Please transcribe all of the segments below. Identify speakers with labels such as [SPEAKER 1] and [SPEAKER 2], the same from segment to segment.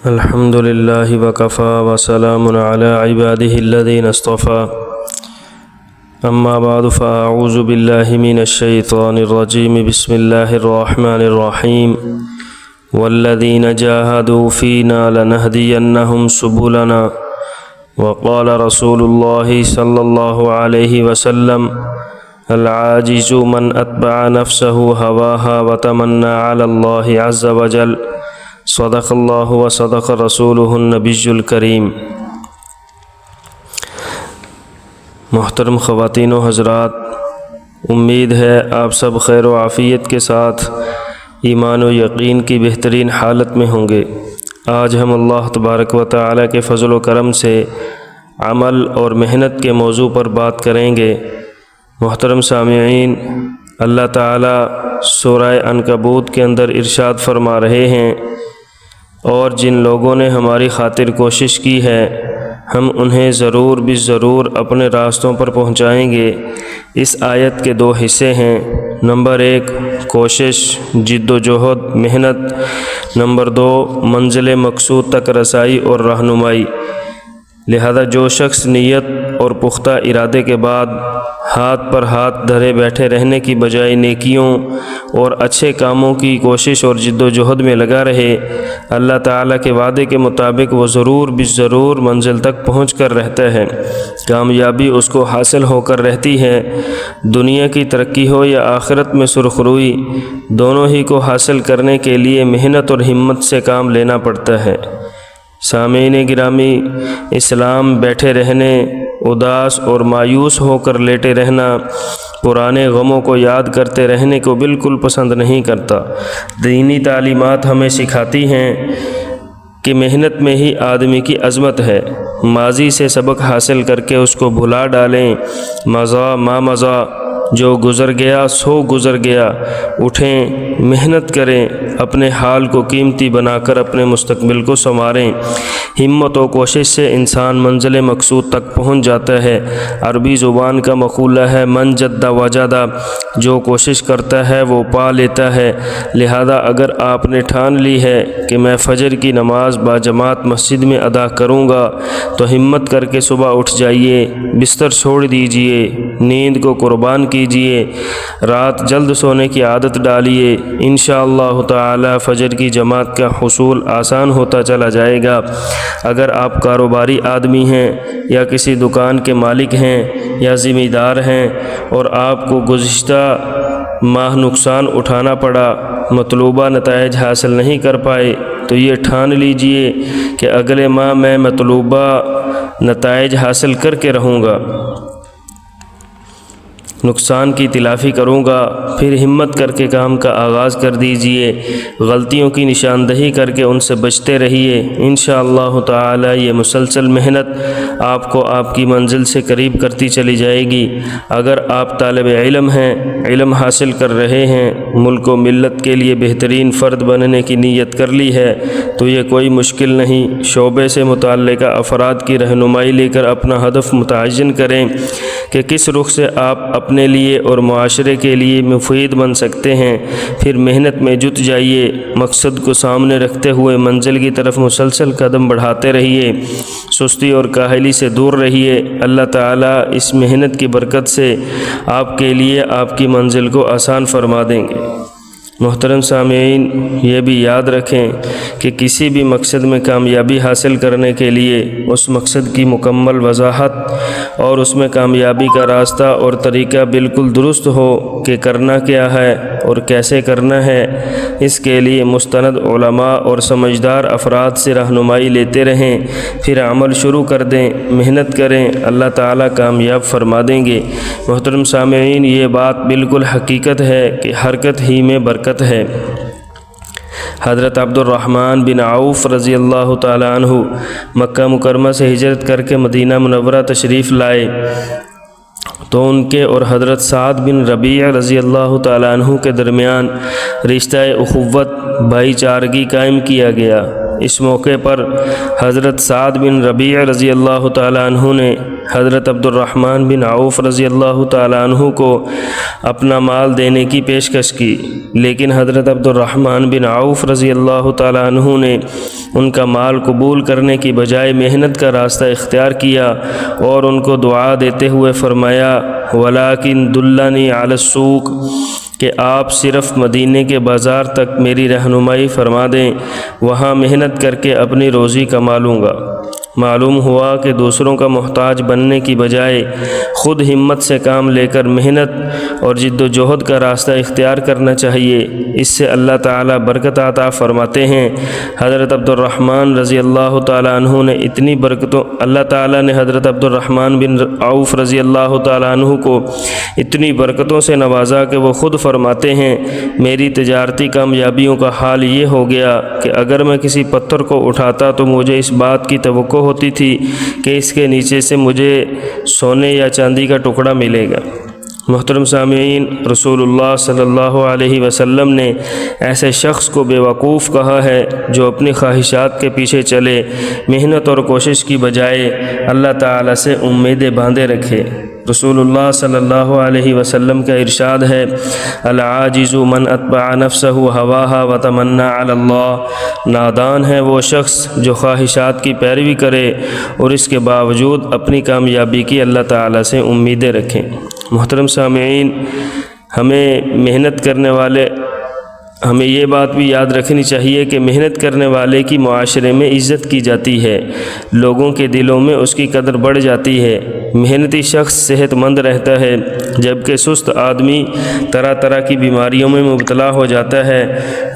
[SPEAKER 1] الحمد لله وكفى وسلام على عباده الذين اصطفى أما بعد فأعوذ بالله من الشيطان الرجيم بسم الله الرحمن الرحيم والذين جاهدوا فينا لنهدينهم سبلنا وقال رسول الله صلى الله عليه وسلم العاجز من أتبع نفسه هواها وتمنى على الله عز وجل صدق اللہ و صدق رسولہ النبی الکریم۔ محترم خواتین و حضرات، امید ہے آپ سب خیر و عافیت کے ساتھ ایمان و یقین کی بہترین حالت میں ہوں گے۔ آج ہم اللہ تبارک و تعالی کے فضل و کرم سے عمل اور محنت کے موضوع پر بات کریں گے۔ محترم سامعین، اللہ تعالی سورہ عنکبوت کے اندر ارشاد فرما رہے ہیں، اور جن لوگوں نے ہماری خاطر کوشش کی ہے ہم انہیں ضرور ضرور اپنے راستوں پر پہنچائیں گے۔ اس آیت کے دو حصے ہیں۔ نمبر 1 کوشش، جد و جہد، محنت۔ نمبر 2 منزل مقصود تک رسائی اور رہنمائی۔ لہذا جو شخص نیت اور پختہ ارادے کے بعد ہاتھ پر ہاتھ دھرے بیٹھے رہنے کی بجائے نیکیوں اور اچھے کاموں کی کوشش اور جد و جہد میں لگا رہے، اللہ تعالیٰ کے وعدے کے مطابق وہ ضرور منزل تک پہنچ کر رہتا ہے۔ کامیابی اس کو حاصل ہو کر رہتی ہے۔ دنیا کی ترقی ہو یا آخرت میں سرخروئی، دونوں ہی کو حاصل کرنے کے لیے محنت اور ہمت سے کام لینا پڑتا ہے۔ سامعین گرامی، اسلام بیٹھے رہنے، اداس اور مایوس ہو کر لیٹے رہنا، پرانے غموں کو یاد کرتے رہنے کو بالکل پسند نہیں کرتا۔ دینی تعلیمات ہمیں سکھاتی ہیں کہ محنت میں ہی آدمی کی عظمت ہے۔ ماضی سے سبق حاصل کر کے اس کو بھلا ڈالیں۔ مضی ما مضی، جو گزر گیا سو گزر گیا۔ اٹھیں، محنت کریں، اپنے حال کو قیمتی بنا کر اپنے مستقبل کو سنواریں۔ ہمت و کوشش سے انسان منزل مقصود تک پہنچ جاتا ہے۔ عربی زبان کا مقولہ ہے من جد وجد، جو کوشش کرتا ہے وہ پا لیتا ہے۔ لہذا اگر آپ نے ٹھان لی ہے کہ میں فجر کی نماز باجماعت مسجد میں ادا کروں گا، تو ہمت کر کے صبح اٹھ جائیے، بستر چھوڑ دیجئے، نیند کو قربان کیجئے، رات جلد سونے کی عادت ڈالیے۔ انشاءاللہ تعالی فجر کی جماعت کا حصول آسان ہوتا چلا جائے گا۔ اگر آپ کاروباری آدمی ہیں یا کسی دکان کے مالک ہیں یا ذمہ دار ہیں اور آپ کو گزشتہ ماہ نقصان اٹھانا پڑا، مطلوبہ نتائج حاصل نہیں کر پائے، تو یہ ٹھان لیجئے کہ اگلے ماہ میں مطلوبہ نتائج حاصل کر کے رہوں گا، نقصان کی تلافی کروں گا۔ پھر ہمت کر کے کام کا آغاز کر دیجئے، غلطیوں کی نشاندہی کر کے ان سے بچتے رہیے۔ انشاءاللہ تعالی یہ مسلسل محنت آپ کو آپ کی منزل سے قریب کرتی چلی جائے گی۔ اگر آپ طالب علم ہیں، علم حاصل کر رہے ہیں، ملک و ملت کے لیے بہترین فرد بننے کی نیت کر لی ہے، تو یہ کوئی مشکل نہیں۔ شعبے سے متعلقہ افراد کی رہنمائی لے کر اپنا ہدف متعین کریں کہ کس رخ سے آپ اپنے لیے اور معاشرے کے لیے مفید بن سکتے ہیں۔ پھر محنت میں جٹ جائیے، مقصد کو سامنے رکھتے ہوئے منزل کی طرف مسلسل قدم بڑھاتے رہیے، سستی اور کاہلی سے دور رہیے۔ اللہ تعالیٰ اس محنت کی برکت سے آپ کے لیے آپ کی منزل کو آسان فرما دیں گے۔ محترم سامعین، یہ بھی یاد رکھیں کہ کسی بھی مقصد میں کامیابی حاصل کرنے کے لیے اس مقصد کی مکمل وضاحت اور اس میں کامیابی کا راستہ اور طریقہ بالکل درست ہو کہ کرنا کیا ہے اور کیسے کرنا ہے۔ اس کے لیے مستند علماء اور سمجھدار افراد سے رہنمائی لیتے رہیں، پھر عمل شروع کر دیں، محنت کریں، اللہ تعالیٰ کامیاب فرما دیں گے۔ محترم سامعین، یہ بات بالکل حقیقت ہے کہ حرکت ہی میں برکت ہے۔ حضرت عبد الرحمن بن عوف رضی اللہ تعالی عنہ مکہ مکرمہ سے ہجرت کر کے مدینہ منورہ تشریف لائے، تو ان کے اور حضرت سعد بن ربیع رضی اللہ تعالی عنہ کے درمیان رشتہ اخوت، بھائی چارگی قائم کیا گیا۔ اس موقع پر حضرت سعد بن ربیع رضی اللہ تعالیٰ عنہ نے حضرت عبد الرحمن بن عوف رضی اللہ تعالیٰ عنہ کو اپنا مال دینے کی پیشکش کی، لیکن حضرت عبد الرحمن بن عوف رضی اللہ تعالیٰ عنہ نے ان کا مال قبول کرنے کی بجائے محنت کا راستہ اختیار کیا اور ان کو دعا دیتے ہوئے فرمایا وَلَٰكِن دُلَّنِي عَلَى السُّوقِ، کہ آپ صرف مدینے کے بازار تک میری رہنمائی فرما دیں، وہاں محنت کر کے اپنی روزی کما لوں گا۔ معلوم ہوا کہ دوسروں کا محتاج بننے کی بجائے خود ہمت سے کام لے کر محنت اور جد و جہد کا راستہ اختیار کرنا چاہیے، اس سے اللہ تعالیٰ برکت عطا فرماتے ہیں۔ حضرت عبد الرحمن رضی اللہ تعالیٰ عنہ نے اتنی برکتوں اللہ تعالیٰ نے حضرت عبد الرحمن بن عوف رضی اللہ تعالیٰ عنہ کو اتنی برکتوں سے نوازا کہ وہ خود فرماتے ہیں میری تجارتی کامیابیوں کا حال یہ ہو گیا کہ اگر میں کسی پتھر کو اٹھاتا تو مجھے اس بات کی توقع ہوتی تھی کہ اس کے نیچے سے مجھے سونے یا چاندی کا ٹکڑا ملے گا۔ محترم سامعین، رسول اللہ صلی اللہ علیہ وسلم نے ایسے شخص کو بیوقوف کہا ہے جو اپنی خواہشات کے پیچھے چلے، محنت اور کوشش کی بجائے اللہ تعالیٰ سے امیدیں باندھے رکھے۔ رسول اللہ صلی اللہ علیہ وسلم کا ارشاد ہے العاجز من اتبع نفسہ ہواہا وتمنى علی اللہ، نادان ہے وہ شخص جو خواہشات کی پیروی کرے اور اس کے باوجود اپنی کامیابی کی اللہ تعالیٰ سے امیدیں رکھیں۔ محترم سامعین، ہمیں یہ بات بھی یاد رکھنی چاہیے کہ محنت کرنے والے کی معاشرے میں عزت کی جاتی ہے، لوگوں کے دلوں میں اس کی قدر بڑھ جاتی ہے۔ محنتی شخص صحت مند رہتا ہے، جبکہ سست آدمی طرح طرح کی بیماریوں میں مبتلا ہو جاتا ہے۔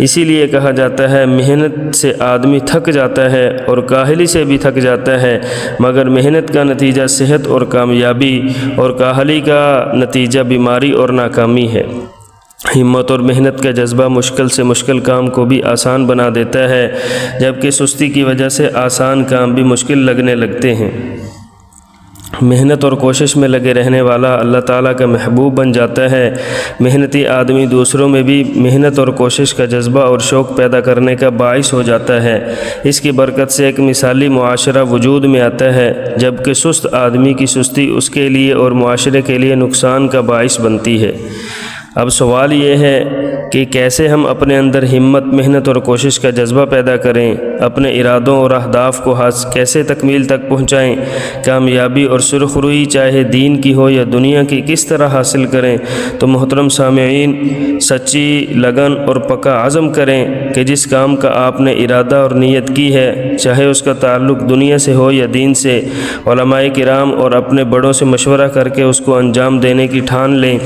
[SPEAKER 1] اسی لیے کہا جاتا ہے محنت سے آدمی تھک جاتا ہے اور کاہلی سے بھی تھک جاتا ہے، مگر محنت کا نتیجہ صحت اور کامیابی اور کاہلی کا نتیجہ بیماری اور ناکامی ہے۔ ہمت اور محنت کا جذبہ مشکل سے مشکل کام کو بھی آسان بنا دیتا ہے، جبکہ سستی کی وجہ سے آسان کام بھی مشکل لگنے لگتے ہیں۔ محنت اور کوشش میں لگے رہنے والا اللہ تعالیٰ کا محبوب بن جاتا ہے۔ محنتی آدمی دوسروں میں بھی محنت اور کوشش کا جذبہ اور شوق پیدا کرنے کا باعث ہو جاتا ہے۔ اس کی برکت سے ایک مثالی معاشرہ وجود میں آتا ہے، جبکہ سست آدمی کی سستی اس کے لیے اور معاشرے کے لیے نقصان کا باعث بنتی ہے۔ اب سوال یہ ہے کہ کیسے ہم اپنے اندر ہمت، محنت اور کوشش کا جذبہ پیدا کریں، اپنے ارادوں اور اہداف کو کیسے تکمیل تک پہنچائیں، کامیابی اور سرخروئی چاہے دین کی ہو یا دنیا کی کس طرح حاصل کریں۔ تو محترم سامعین، سچی لگن اور پکا عزم کریں کہ جس کام کا آپ نے ارادہ اور نیت کی ہے، چاہے اس کا تعلق دنیا سے ہو یا دین سے، علماء کرام اور اپنے بڑوں سے مشورہ کر کے اس کو انجام دینے کی ٹھان لیں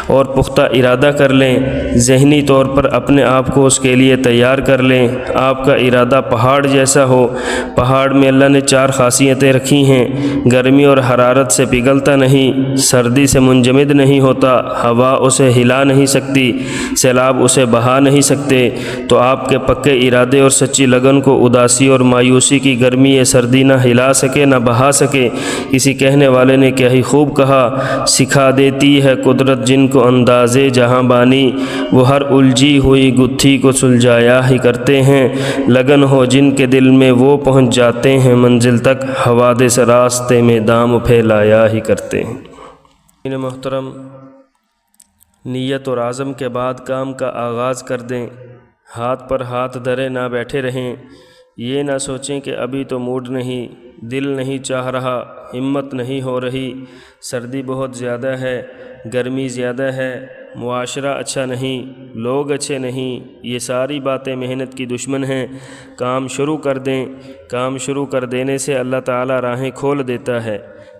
[SPEAKER 1] اور پختہ ارادہ کر لیں، ذہنی طور پر اپنے آپ کو اس کے لیے تیار کر لیں۔ آپ کا ارادہ پہاڑ جیسا ہو۔ پہاڑ میں اللہ نے 4 خاصیتیں رکھی ہیں، گرمی اور حرارت سے پگھلتا نہیں، سردی سے منجمد نہیں ہوتا، ہوا اسے ہلا نہیں سکتی، سیلاب اسے بہا نہیں سکتے۔ تو آپ کے پکے ارادے اور سچی لگن کو اداسی اور مایوسی کی گرمی یا سردی نہ ہلا سکے نہ بہا سکے۔ کسی کہنے والے نے کیا ہی خوب کہا، سکھا دیتی ہے قدرت جن کو اندازے جہاں بانی، وہ ہر الجھی ہوئی گتھی کو سلجھایا ہی کرتے ہیں، لگن ہو جن کے دل میں وہ پہنچ جاتے ہیں منزل تک، حوادث راستے میں دام پھیلایا ہی کرتے ہیں۔ محترم، نیت اور عزم کے بعد کام کا آغاز کر دیں، ہاتھ پر ہاتھ دھرے نہ بیٹھے رہیں، یہ نہ سوچیں کہ ابھی تو موڈ نہیں، دل نہیں چاہ رہا، ہمت نہیں ہو رہی، سردی بہت زیادہ ہے، گرمی زیادہ ہے، معاشرہ اچھا نہیں، لوگ اچھے نہیں، یہ ساری باتیں محنت کی دشمن ہیں۔ کام شروع کر دیں، کام شروع کر دینے سے اللہ تعالیٰ راہیں کھول دیتا ہے۔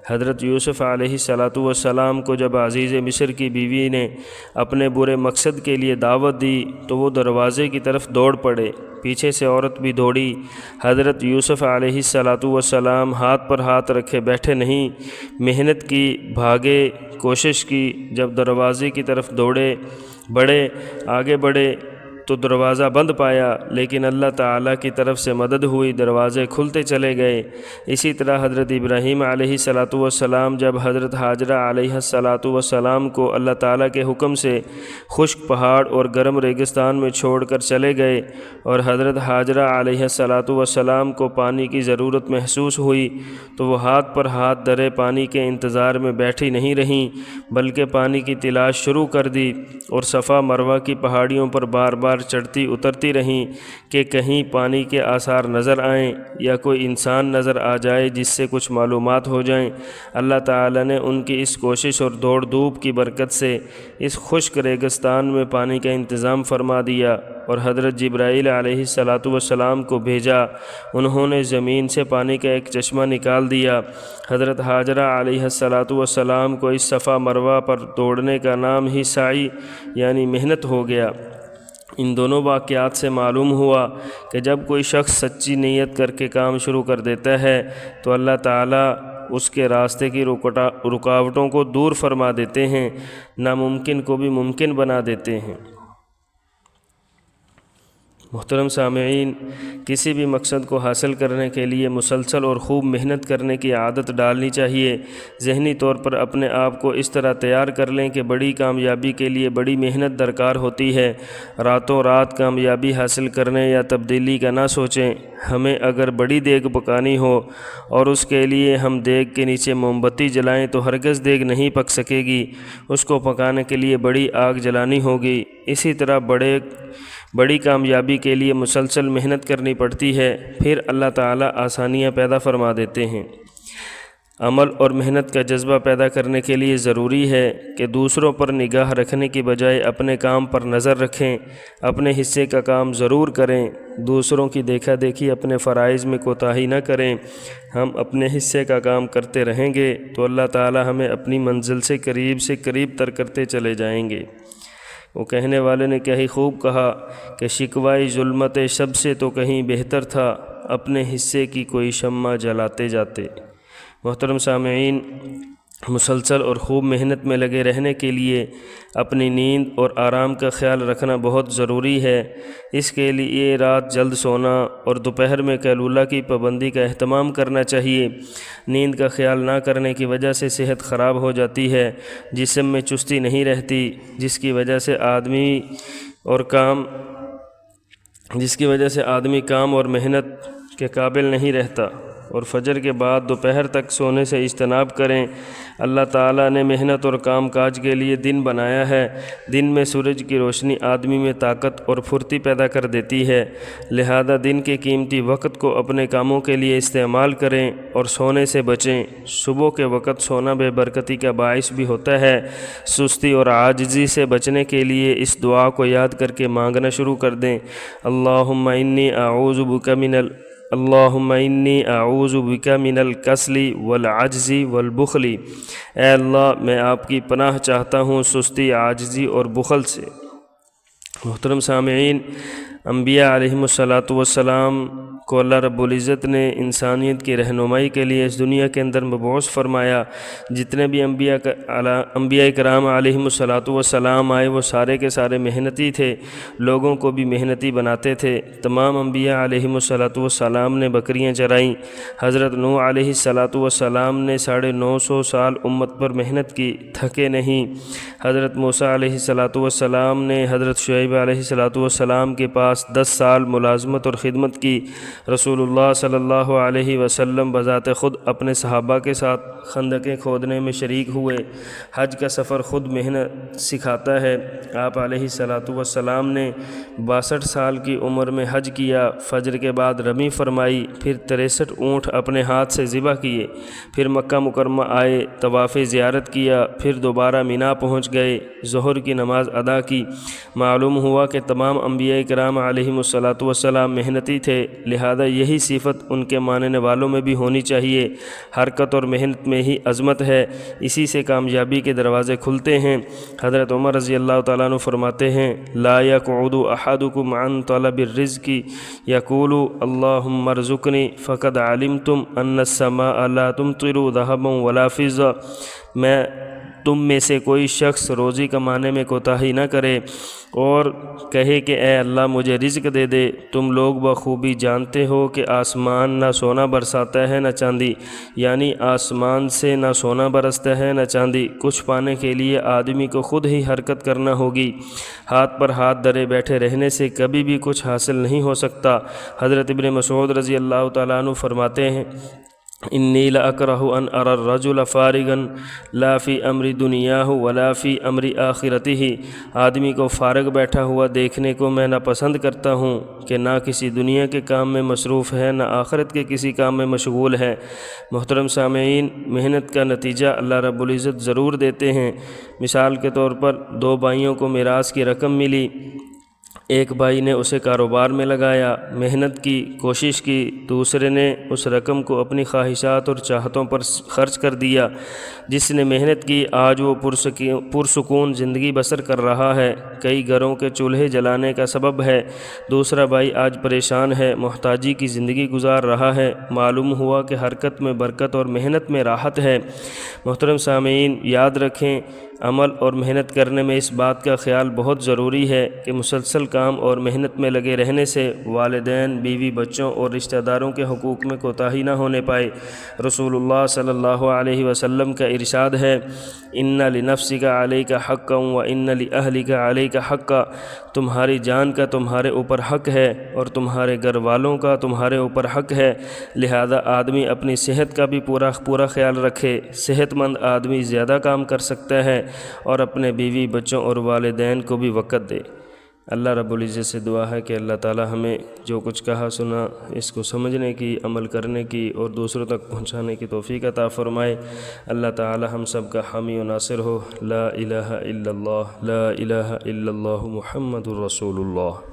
[SPEAKER 1] حضرت یوسف علیہ السلام کو جب عزیز مصر کی بیوی نے اپنے برے مقصد کے لیے دعوت دی تو وہ دروازے کی طرف دوڑ پڑے، پیچھے سے عورت بھی دوڑی۔ حضرت یوسف علیہ السلام ہاتھ پر ہاتھ رکھے بیٹھے نہیں، محنت کی، بھاگے، کوشش کی، جب دروازے کی طرف بڑھے، آگے بڑھے تو دروازہ بند پایا، لیکن اللہ تعالیٰ کی طرف سے مدد ہوئی، دروازے کھلتے چلے گئے۔ اسی طرح حضرت ابراہیم علیہ السلام جب حضرت ہاجرہ علیہ السلام کو اللہ تعالیٰ کے حکم سے خشک پہاڑ اور گرم ریگستان میں چھوڑ کر چلے گئے، اور حضرت ہاجرہ علیہ السلام کو پانی کی ضرورت محسوس ہوئی، تو وہ ہاتھ پر ہاتھ دھرے پانی کے انتظار میں بیٹھی نہیں رہیں، بلکہ پانی کی تلاش شروع کر دی، اور صفا مروہ کی پہاڑیوں پر بار بار چڑھتی اترتی رہیں کہ کہیں پانی کے آثار نظر آئیں یا کوئی انسان نظر آ جائے جس سے کچھ معلومات ہو جائیں۔ اللہ تعالیٰ نے ان کی اس کوشش اور دوڑ دھوپ کی برکت سے اس خشک ریگستان میں پانی کا انتظام فرما دیا، اور حضرت جبرائیل علیہ السلام کو بھیجا۔ انہوں نے زمین سے پانی کا ایک چشمہ نکال دیا۔ حضرت ہاجرہ علیہ السلام کو اس صفا مروہ پر دوڑنے کا نام ہی سعی یعنی محنت ہو گیا۔ ان دونوں واقعات سے معلوم ہوا کہ جب کوئی شخص سچی نیت کر کے کام شروع کر دیتا ہے تو اللہ تعالیٰ اس کے راستے کی رکاوٹوں کو دور فرما دیتے ہیں، ناممکن کو بھی ممکن بنا دیتے ہیں۔ محترم سامعین، کسی بھی مقصد کو حاصل کرنے کے لیے مسلسل اور خوب محنت کرنے کی عادت ڈالنی چاہیے۔ ذہنی طور پر اپنے آپ کو اس طرح تیار کر لیں کہ بڑی کامیابی کے لیے بڑی محنت درکار ہوتی ہے۔ راتوں رات کامیابی حاصل کرنے یا تبدیلی کا نہ سوچیں۔ ہمیں اگر بڑی دیگ پکانی ہو اور اس کے لیے ہم دیگ کے نیچے موم بتی جلائیں تو ہرگز دیگ نہیں پک سکے گی، اس کو پکانے کے لیے بڑی آگ جلانی ہوگی۔ اسی طرح بڑی کامیابی کے لیے مسلسل محنت کرنی پڑتی ہے، پھر اللہ تعالیٰ آسانیاں پیدا فرما دیتے ہیں۔ عمل اور محنت کا جذبہ پیدا کرنے کے لیے ضروری ہے کہ دوسروں پر نگاہ رکھنے کی بجائے اپنے کام پر نظر رکھیں، اپنے حصے کا کام ضرور کریں، دوسروں کی دیکھا دیکھی اپنے فرائض میں کوتاہی نہ کریں۔ ہم اپنے حصے کا کام کرتے رہیں گے تو اللہ تعالیٰ ہمیں اپنی منزل سے قریب تر کرتے چلے جائیں گے۔ وہ کہنے والے نے کیا ہی خوب کہا کہ شکوائے ظلمت شب سے تو کہیں بہتر تھا اپنے حصے کی کوئی شمع جلاتے جاتے۔ محترم سامعین، مسلسل اور خوب محنت میں لگے رہنے کے لیے اپنی نیند اور آرام کا خیال رکھنا بہت ضروری ہے۔ اس کے لیے رات جلد سونا اور دوپہر میں قیلولہ کی پابندی کا اہتمام کرنا چاہیے۔ نیند کا خیال نہ کرنے کی وجہ سے صحت خراب ہو جاتی ہے، جسم میں چستی نہیں رہتی، جس کی وجہ سے آدمی کام اور محنت کے قابل نہیں رہتا، اور فجر کے بعد دوپہر تک سونے سے اجتناب کریں۔ اللہ تعالیٰ نے محنت اور کام کاج کے لیے دن بنایا ہے۔ دن میں سورج کی روشنی آدمی میں طاقت اور پھرتی پیدا کر دیتی ہے، لہذا دن کے قیمتی وقت کو اپنے کاموں کے لیے استعمال کریں اور سونے سے بچیں۔ صبح کے وقت سونا بے برکتی کا باعث بھی ہوتا ہے۔ سستی اور عاجزی سے بچنے کے لیے اس دعا کو یاد کر کے مانگنا شروع کر دیں۔ اللہم انی اعوذ بک من الکسل والعجز والبخل۔ اے اللہ، میں آپ کی پناہ چاہتا ہوں سستی، عاجزی اور بخل سے۔ محترم سامعین، انبیاء علیہم السلام کو اللہ رب العزت نے انسانیت کی رہنمائی کے لیے اس دنیا کے اندر مبعوث فرمایا۔ جتنے بھی انبیاء کرام علیہم السلام آئے وہ سارے کے سارے محنتی تھے، لوگوں کو بھی محنتی بناتے تھے۔ تمام انبیاء علیہم السلام نے بکریاں چرائیں۔ حضرت نوح علیہ السلام نے 950 سال امت پر محنت کی، تھکے نہیں۔ حضرت موسیٰ علیہ السلام نے حضرت شعیب علیہ السلام کے پاس 10 سال ملازمت اور خدمت کی۔ رسول اللہ صلی اللہ علیہ وسلم بذات خود اپنے صحابہ کے ساتھ خندقیں کھودنے میں شریک ہوئے۔ حج کا سفر خود محنت سکھاتا ہے۔ آپ علیہ السلام نے 62 سال کی عمر میں حج کیا، فجر کے بعد رمی فرمائی، پھر 63 اونٹ اپنے ہاتھ سے ذبح کیے، پھر مکہ مکرمہ آئے، طواف زیارت کیا، پھر دوبارہ مینا پہنچ گئے، ظہر کی نماز ادا کی۔ معلوم ہوا کہ تمام انبیاء کرام علیہم السلام محنتی تھے، لہذا یہی صفت ان کے ماننے والوں میں بھی ہونی چاہیے۔ حرکت اور محنت میں ہی عظمت ہے، اسی سے کامیابی کے دروازے کھلتے ہیں۔ حضرت عمر رضی اللہ تعالیٰ عنہ فرماتے ہیں، لا يقعد احدكم عن طلب الرزق يقول اللهم ارزقني فقد علمتم ان السماء لا تمطر ذهبا ولا فضة۔ تم میں سے کوئی شخص روزی کمانے میں کوتاہی نہ کرے اور کہے کہ اے اللہ مجھے رزق دے دے۔ تم لوگ بخوبی جانتے ہو کہ آسمان نہ سونا برساتا ہے نہ چاندی، یعنی آسمان سے نہ سونا برستا ہے نہ چاندی۔ کچھ پانے کے لیے آدمی کو خود ہی حرکت کرنا ہوگی، ہاتھ پر ہاتھ دھرے بیٹھے رہنے سے کبھی بھی کچھ حاصل نہیں ہو سکتا۔ حضرت ابن مسعود رضی اللہ تعالیٰ عنہ فرماتے ہیں انی لاکرہ ان اری الرجل فارغا لا فی امر دنیاہ ولا فی امر آخرتہ۔ آدمی کو فارغ بیٹھا ہوا دیکھنے کو میں ناپسند کرتا ہوں کہ نہ کسی دنیا کے کام میں مصروف ہے نہ آخرت کے کسی کام میں مشغول ہے۔ محترم سامعین، محنت کا نتیجہ اللہ رب العزت ضرور دیتے ہیں۔ مثال کے طور پر دو بھائیوں کو میراث کی رقم ملی، ایک بھائی نے اسے کاروبار میں لگایا، محنت کی، کوشش کی، دوسرے نے اس رقم کو اپنی خواہشات اور چاہتوں پر خرچ کر دیا۔ جس نے محنت کی آج وہ پرسکون زندگی بسر کر رہا ہے، کئی گھروں کے چولہے جلانے کا سبب ہے۔ دوسرا بھائی آج پریشان ہے، محتاجی کی زندگی گزار رہا ہے۔ معلوم ہوا کہ حرکت میں برکت اور محنت میں راحت ہے۔ محترم سامعین، یاد رکھیں، عمل اور محنت کرنے میں اس بات کا خیال بہت ضروری ہے کہ مسلسل کام اور محنت میں لگے رہنے سے والدین، بیوی، بچوں اور رشتہ داروں کے حقوق میں کوتاہی نہ ہونے پائے۔ رسول اللہ صلی اللہ علیہ وسلم کا ارشاد ہے ان لنفسک علیک حقا وان لاہلک علیک حقا۔ تمہاری جان کا تمہارے اوپر حق ہے اور تمہارے گھر والوں کا تمہارے اوپر حق ہے، لہذا آدمی اپنی صحت کا بھی پورا خیال رکھے۔ صحت مند آدمی زیادہ کام کر سکتا ہے اور اپنے بیوی، بچوں اور والدین کو بھی وقت دے۔ اللہ رب العزت سے دعا ہے کہ اللہ تعالی ہمیں جو کچھ کہا سنا اس کو سمجھنے کی، عمل کرنے کی اور دوسروں تک پہنچانے کی توفیق عطا فرمائے۔ اللہ تعالی ہم سب کا حامی و ناصر ہو۔ لا الہ الا اللہ، لا الہ الا اللہ، محمد الرسول اللہ۔